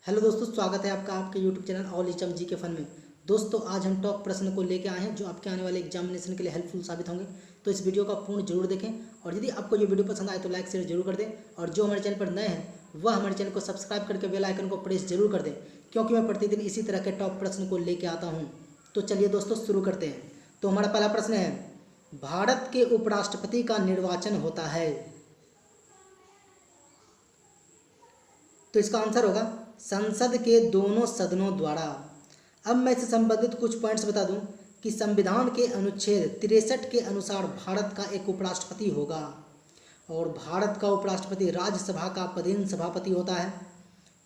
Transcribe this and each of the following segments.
Hello दोस्तों, स्वागत है आपका आपके यूट्यूब चैनल ऑल इचम जी के फन में। दोस्तों, आज हम टॉप प्रश्न को लेकर आए हैं जो आपके आने वाले एग्जामिनेशन के लिए हेल्पफुल साबित होंगे। तो इस वीडियो का पूर्ण जरूर देखें और यदि आपको ये वीडियो पसंद आए तो लाइक शेयर जरूर कर दें। और जो हमारे चैनल पर नए हैं वह हमारे चैनल को सब्सक्राइब करके बेल आइकन को प्रेस जरूर कर दें, क्योंकि मैं प्रतिदिन इसी तरह के टॉप प्रश्न को लेकर आता हूँ। तो चलिए दोस्तों, शुरू करते हैं। तो हमारा पहला प्रश्न है, भारत के उपराष्ट्रपति का निर्वाचन होता है। तो इसका आंसर होगा संसद के दोनों सदनों द्वारा। अब मैं इससे संबंधित कुछ पॉइंट्स बता दूं कि संविधान के अनुच्छेद 63 के अनुसार भारत का एक उपराष्ट्रपति होगा और भारत का उपराष्ट्रपति राज्यसभा का पदेन सभापति होता है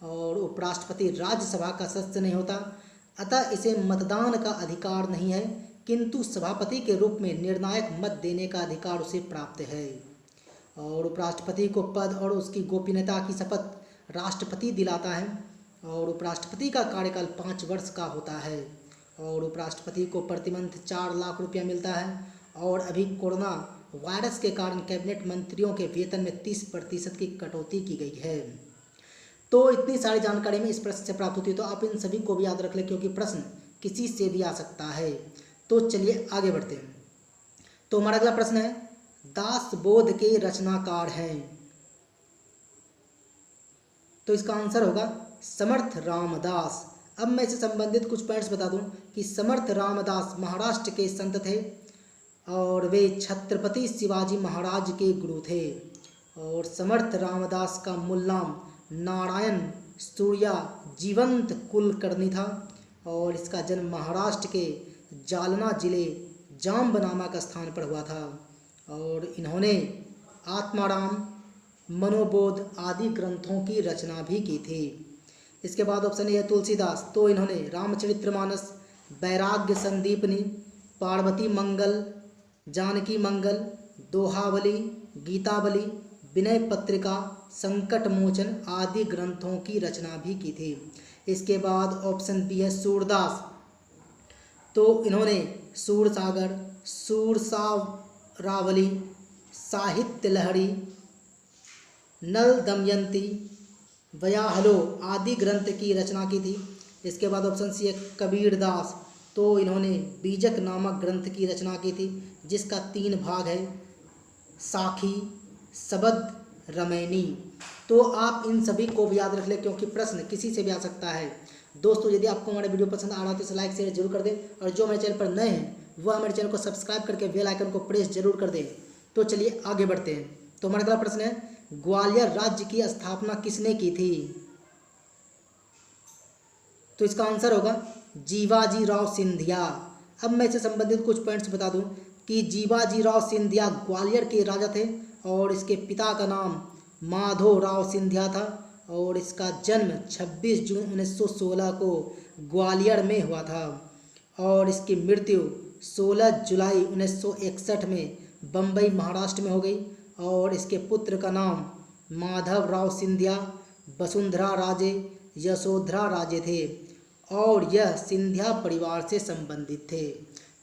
और उपराष्ट्रपति राज्यसभा का सदस्य नहीं होता। अतः इसे मतदान का अधिकार नहीं है, किंतु सभापति के रूप में निर्णायक मत देने का अधिकार उसे प्राप्त है। और उपराष्ट्रपति को पद और उसकी गोपनीयता की शपथ राष्ट्रपति दिलाता है और उपराष्ट्रपति का कार्यकाल 5 वर्ष का होता है और उपराष्ट्रपति को प्रतिमंथ 4 लाख रुपया मिलता है। और अभी कोरोना वायरस के कारण कैबिनेट मंत्रियों के वेतन में 30% की कटौती की गई है। तो इतनी सारी जानकारी में इस प्रश्न से प्राप्त होती है, तो आप इन सभी को भी याद रख लें क्योंकि प्रश्न किसी से भी आ सकता है। तो चलिए आगे बढ़ते हैं। तो हमारा अगला प्रश्न है, दासबोध के रचनाकार हैं। तो इसका आंसर होगा समर्थ रामदास। अब मैं इससे संबंधित कुछ पॉइंट्स बता दूं कि समर्थ रामदास महाराष्ट्र के संत थे और वे छत्रपति शिवाजी महाराज के गुरु थे। और समर्थ रामदास का मूल नाम नारायण सूर्या जीवंत कुलकर्णी था और इसका जन्म महाराष्ट्र के जालना जिले जाम्ब नामक स्थान पर हुआ था। और इन्होंने आत्माराम, मनोबोध आदि ग्रंथों की रचना भी की थी। इसके बाद ऑप्शन ए है तुलसीदास। तो इन्होंने रामचरितमानस, वैराग्य संदीपनी, पार्वती मंगल, जानकी मंगल, दोहावली, गीतावली, विनय पत्रिका, संकट मोचन आदि ग्रंथों की रचना भी की थी। इसके बाद ऑप्शन बी है सूरदास। तो इन्होंने सूरसागर, सूरसारावली, साहित्य लहरी, नल दमयंती, व्याहलो आदि ग्रंथ की रचना की थी। इसके बाद ऑप्शन सी है कबीरदास। तो इन्होंने बीजक नामक ग्रंथ की रचना की थी जिसका 3 भाग है, साखी, सबद, रमैनी। तो आप इन सभी को भी याद रख लें क्योंकि प्रश्न किसी से भी आ सकता है। दोस्तों, यदि आपको हमारा वीडियो पसंद आ रहा है तो इसे लाइक शेयर जरूर कर दें और जो हमारे चैनल पर नए हैं वह हमारे चैनल को सब्सक्राइब करके बेल आइकन को प्रेस जरूर कर दें। तो चलिए आगे बढ़ते हैं। तो हमारा अगला प्रश्न है, ग्वालियर राज्य की स्थापना किसने की थी। तो इसका आंसर होगा जीवाजी राव सिंधिया। अब मैं इससे संबंधित कुछ पॉइंट्स बता दूं कि जीवाजी राव सिंधिया ग्वालियर के राजा थे और इसके पिता का नाम माधो राव सिंधिया था और इसका जन्म 26 जून 1916 को ग्वालियर में हुआ था और इसकी मृत्यु 16 जुलाई 1961 में बम्बई महाराष्ट्र में हो गई। और इसके पुत्र का नाम माधव राव सिंधिया, वसुंधरा राजे, यशोधरा राजे थे और यह सिंधिया परिवार से संबंधित थे।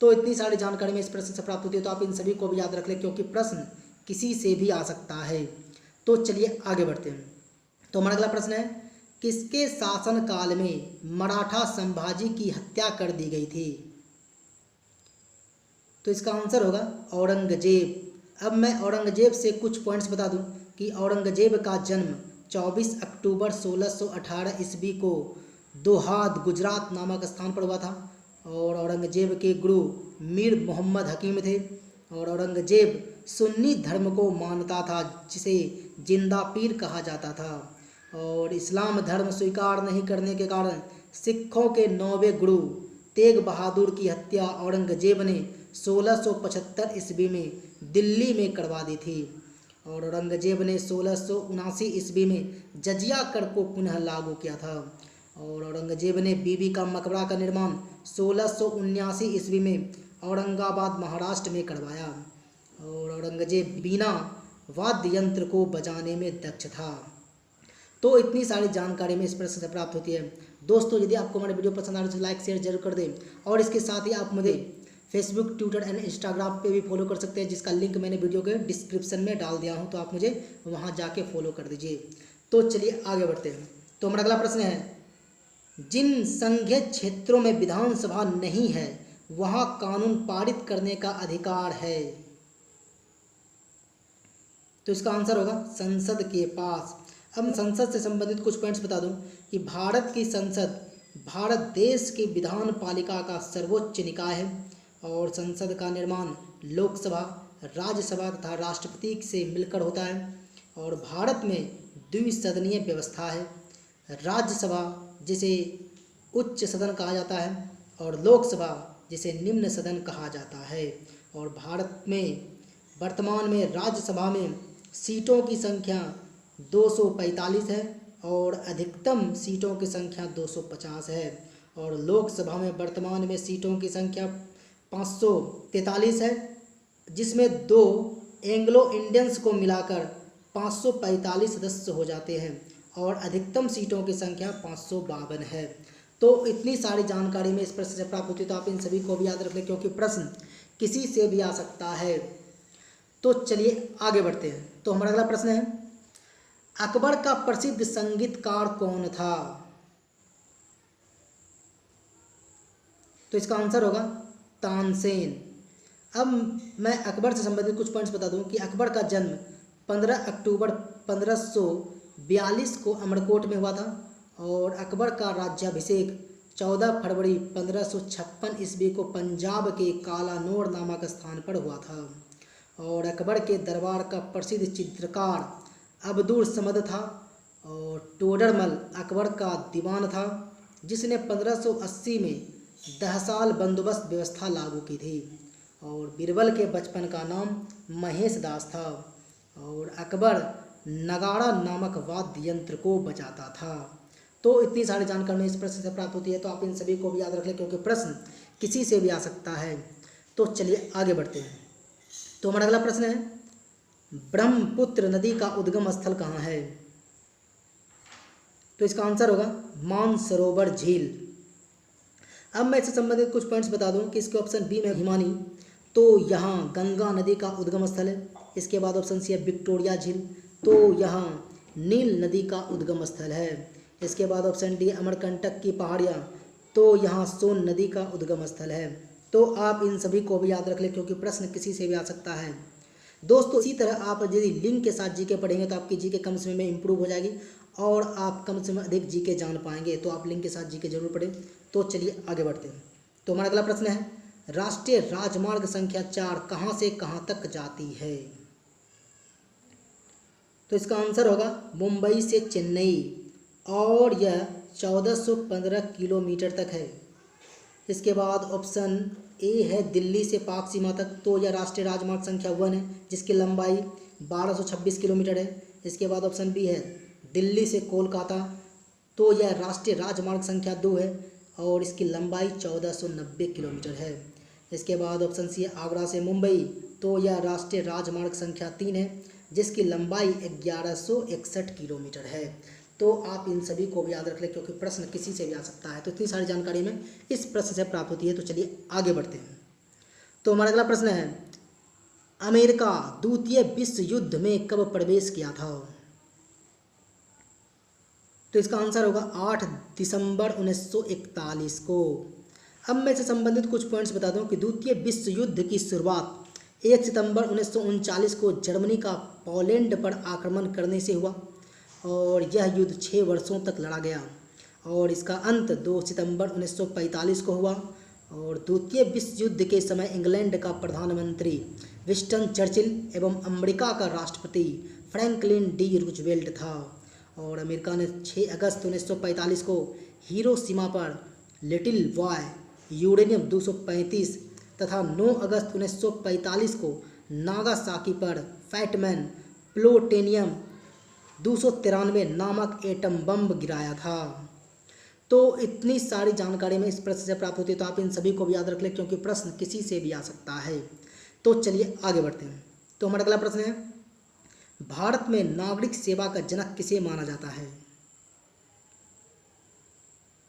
तो इतनी सारी जानकारी में इस प्रश्न से प्राप्त होती है, तो आप इन सभी को भी याद रख लें क्योंकि प्रश्न किसी से भी आ सकता है। तो चलिए आगे बढ़ते हैं। तो हमारा अगला प्रश्न है, किसके शासनकाल में मराठा संभाजी की हत्या कर दी गई थी। तो इसका आंसर होगा औरंगजेब। अब मैं औरंगजेब से कुछ पॉइंट्स बता दूं कि औरंगजेब का जन्म 24 अक्टूबर 1618 ईस्वी को दोहाद गुजरात नामक स्थान पर हुआ था और औरंगजेब के गुरु मीर मोहम्मद हकीम थे। और औरंगजेब सुन्नी धर्म को मानता था जिसे जिंदा पीर कहा जाता था और इस्लाम धर्म स्वीकार नहीं करने के कारण सिखों के 9वें गुरु तेग बहादुर की हत्या औरंगजेब ने 1675 ईस्वी में दिल्ली में करवा दी थी। और औरंगजेब ने 1679 ईस्वी में जजिया कर को पुनः लागू किया था और औरंगजेब ने बीबी का मकबरा का निर्माण 1679 ईस्वी में औरंगाबाद महाराष्ट्र में करवाया और औरंगजेब बिना वाद्य यंत्र को बजाने में दक्ष था। तो इतनी सारी जानकारी में इस प्रश्न से प्राप्त होती है। दोस्तों, यदि आपको हमारे वीडियो पसंद आ रहा है तो लाइक शेयर जरूर कर दें और इसके साथ ही आप मुझे फेसबुक, ट्विटर एंड इंस्टाग्राम पे भी फॉलो कर सकते हैं जिसका लिंक मैंने वीडियो के डिस्क्रिप्शन में डाल दिया हूँ, तो आप मुझे वहाँ जाके फॉलो कर दीजिए। तो चलिए आगे बढ़ते हैं। तो हमारा अगला प्रश्न है, जिन संघीय क्षेत्रों में विधानसभा नहीं है वहां कानून पारित करने का अधिकार है। तो इसका आंसर होगा संसद के पास। अब संसद से संबंधित कुछ पॉइंट्स बता दूं कि भारत की संसद भारत देश की विधान पालिका का सर्वोच्च निकाय है और संसद का निर्माण लोकसभा, राज्यसभा तथा राष्ट्रपति से मिलकर होता है। और भारत में द्विसदनीय व्यवस्था है। राज्यसभा जिसे उच्च सदन कहा जाता है और लोकसभा जिसे निम्न सदन कहा जाता है। और भारत में वर्तमान में राज्यसभा में सीटों की संख्या 245 है और अधिकतम सीटों की संख्या 250 है। और लोकसभा में वर्तमान में सीटों की संख्या 543 है, जिसमें 2 एंग्लो इंडियंस को मिलाकर 545 सदस्य हो जाते हैं और अधिकतम सीटों की संख्या 552 है। तो इतनी सारी जानकारी में इस प्रश्न से प्राप्त होती है, तो आप इन सभी को भी याद रख लें क्योंकि प्रश्न किसी से भी आ सकता है। तो चलिए आगे बढ़ते हैं। तो हमारा अगला प्रश्न है, अकबर का प्रसिद्ध संगीतकार कौन था? तो इसका आंसर होगा तानसेन। अब मैं अकबर से संबंधित कुछ पॉइंट्स बता दूं कि अकबर का जन्म 15 अक्टूबर 1542 को अमरकोट में हुआ था और अकबर का राज्याभिषेक 14 फरवरी 1556 ईस्वी को पंजाब के कालानौर नामक स्थान पर हुआ था। और अकबर के दरबार का प्रसिद्ध चित्रकार अब्दुल समद था और टोडरमल अकबर का दीवान था, जिसने 1580 में 10 साल बंदोबस्त व्यवस्था लागू की थी। और बीरबल के बचपन का नाम महेश दास था और अकबर नगाड़ा नामक वाद्य यंत्र को बजाता था। तो इतनी सारी जानकारी इस प्रश्न से प्राप्त होती है, तो आप इन सभी को भी याद रख लें क्योंकि प्रश्न किसी से भी आ सकता है। तो चलिए आगे बढ़ते हैं। तो हमारा अगला प्रश्न है, ब्रह्मपुत्र नदी का उद्गम स्थल कहाँ है? तो इसका आंसर होगा मानसरोवर झील। अब मैं इससे संबंधित कुछ पॉइंट्स बता दूं कि इसके ऑप्शन बी में हिमानी, तो यहाँ गंगा नदी का उद्गम स्थल है। इसके बाद ऑप्शन सी है विक्टोरिया झील, तो यहाँ नील नदी का उद्गम स्थल है। इसके बाद ऑप्शन डी अमरकंटक की पहाड़ियाँ, तो यहाँ सोन नदी का उद्गम स्थल है। तो आप इन सभी को भी याद रख लें क्योंकि प्रश्न किसी से भी आ सकता है। दोस्तों इसी तरह आप यदि लिंक के साथ जीके पढ़ेंगे तो आपकी जीके कम समय में इंप्रूव हो जाएगी और आप कम समय में अधिक जीके जान पाएंगे। तो आप लिंक के साथ जीके जरूर पढ़ें। तो चलिए आगे बढ़ते हैं। तो हमारा अगला प्रश्न है, राष्ट्रीय राजमार्ग संख्या 4 कहाँ से कहाँ तक जाती है? तो इसका आंसर होगा मुंबई से चेन्नई और यह 1415 किलोमीटर तक है। इसके बाद ऑप्शन ए है दिल्ली से पाक सीमा तक, तो यह राष्ट्रीय राजमार्ग संख्या 1 है जिसकी लंबाई 1226 किलोमीटर है। इसके बाद ऑप्शन बी है दिल्ली से कोलकाता, तो यह राष्ट्रीय राजमार्ग संख्या 2 है और इसकी लंबाई 1490 किलोमीटर है। इसके बाद ऑप्शन सी है आगरा से मुंबई, तो यह राष्ट्रीय राजमार्ग संख्या 3 है जिसकी लंबाई 1161 किलोमीटर है। तो आप इन सभी को भी याद रख लें क्योंकि प्रश्न किसी से भी आ सकता है। तो इतनी सारी जानकारी में इस प्रश्न से प्राप्त होती है। तो चलिए आगे बढ़ते हैं। तो हमारा अगला प्रश्न है, अमेरिका द्वितीय विश्व युद्ध में कब प्रवेश किया था? तो इसका आंसर होगा 8 दिसंबर 1941 को। अब मैं इससे संबंधित कुछ पॉइंट्स बता दूं कि द्वितीय विश्व युद्ध की शुरुआत 1 सितंबर 1939 को जर्मनी का पोलैंड पर आक्रमण करने से हुआ और यह युद्ध 6 वर्षों तक लड़ा गया और इसका अंत 2 सितंबर 1945 को हुआ। और द्वितीय विश्व युद्ध के समय इंग्लैंड का प्रधानमंत्री विंस्टन चर्चिल एवं अमेरिका का राष्ट्रपति फ्रैंकलिन डी रूजवेल्ट था। और अमेरिका ने 6 अगस्त 1945 को हिरोशिमा पर लिटिल बॉय यूरेनियम 235 तथा 9 अगस्त 1945 को नागासाकी पर फैटमैन प्लूटोनियम 293 नामक एटम बम गिराया था। तो इतनी सारी जानकारी में इस प्रश्न से प्राप्त होती है। तो आप इन सभी को भी याद रख लें क्योंकि प्रश्न किसी से भी आ सकता है। तो चलिए आगे बढ़ते हैं। तो हमारा अगला प्रश्न है, भारत में नागरिक सेवा का जनक किसे माना जाता है?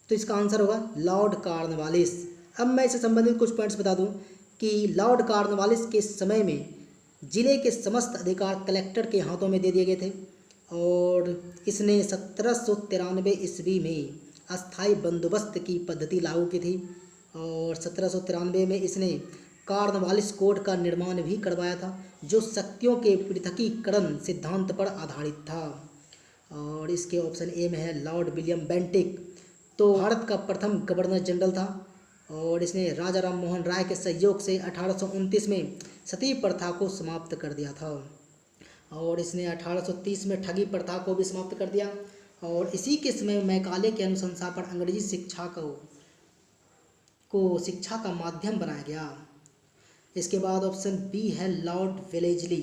तो इसका आंसर होगा लॉर्ड कॉर्नवालिस। अब मैं इससे संबंधित कुछ पॉइंट्स बता दूं कि लॉर्ड कॉर्नवालिस के समय में जिले के समस्त अधिकार कलेक्टर के हाथों में दे दिए गए थे और इसने 1793 ईस्वी में अस्थायी बंदोबस्त की पद्धति लागू की थी। और 1793 में इसने कॉर्नवालिस कोड का निर्माण भी करवाया था, जो शक्तियों के पृथकीकरण सिद्धांत पर आधारित था। और इसके ऑप्शन ए में है लॉर्ड विलियम बेंटिक, तो भारत का प्रथम गवर्नर जनरल था और इसने राजा राम मोहन राय के सहयोग से 1829 में सती प्रथा को समाप्त कर दिया था। और इसने 1830 में ठगी प्रथा को भी समाप्त कर दिया। और इसी के समय मैकाले के अनुशंसा पर अंग्रेजी शिक्षा को शिक्षा का माध्यम बनाया गया। इसके बाद ऑप्शन बी है लॉर्ड वेलेस्ली,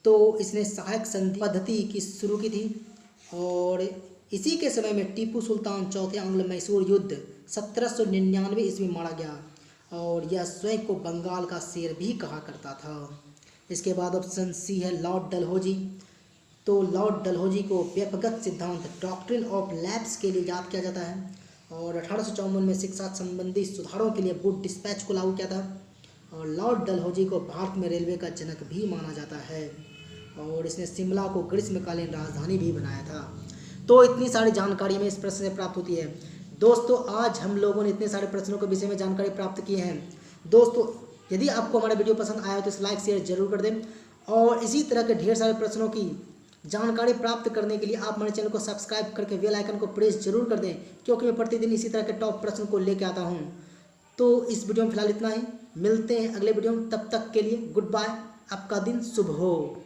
तो इसने सहायक संधि पद्धति की शुरू की थी। और इसी के समय में टीपू सुल्तान चौथे आंग्ल मैसूर युद्ध 1799 ईस्वी मारा गया और यह स्वयं को बंगाल का शेर भी कहा करता था। इसके बाद ऑप्शन सी है लॉर्ड डलहौजी, तो लॉर्ड डलहौजी को व्यक्तिगत सिद्धांत डॉक्ट्रिन ऑफ लैप्स के लिए याद किया जाता है और 1854 में शिक्षा संबंधी सुधारों के लिए वुड डिस्पैच को लागू किया था। और लॉर्ड डलहौजी को भारत में रेलवे का जनक भी माना जाता है और इसने शिमला को ग्रीष्मकालीन राजधानी भी बनाया था। तो इतनी सारी जानकारी में इस प्रश्न से प्राप्त होती है। दोस्तों आज हम लोगों ने इतने सारे प्रश्नों के विषय में जानकारी प्राप्त की है। दोस्तों यदि आपको हमारा वीडियो पसंद आया तो इस लाइक शेयर जरूर कर दें और इसी तरह के ढेर सारे प्रश्नों की जानकारी प्राप्त करने के लिए आप हमारे चैनल को सब्सक्राइब करके बेल आइकन को प्रेस जरूर कर दें, क्योंकि मैं प्रतिदिन इसी तरह के टॉप प्रश्न को लेकर आता हूं। तो इस वीडियो में फिलहाल इतना ही, मिलते हैं अगले वीडियो में, तब तक के लिए गुड बाय, आपका दिन शुभ हो।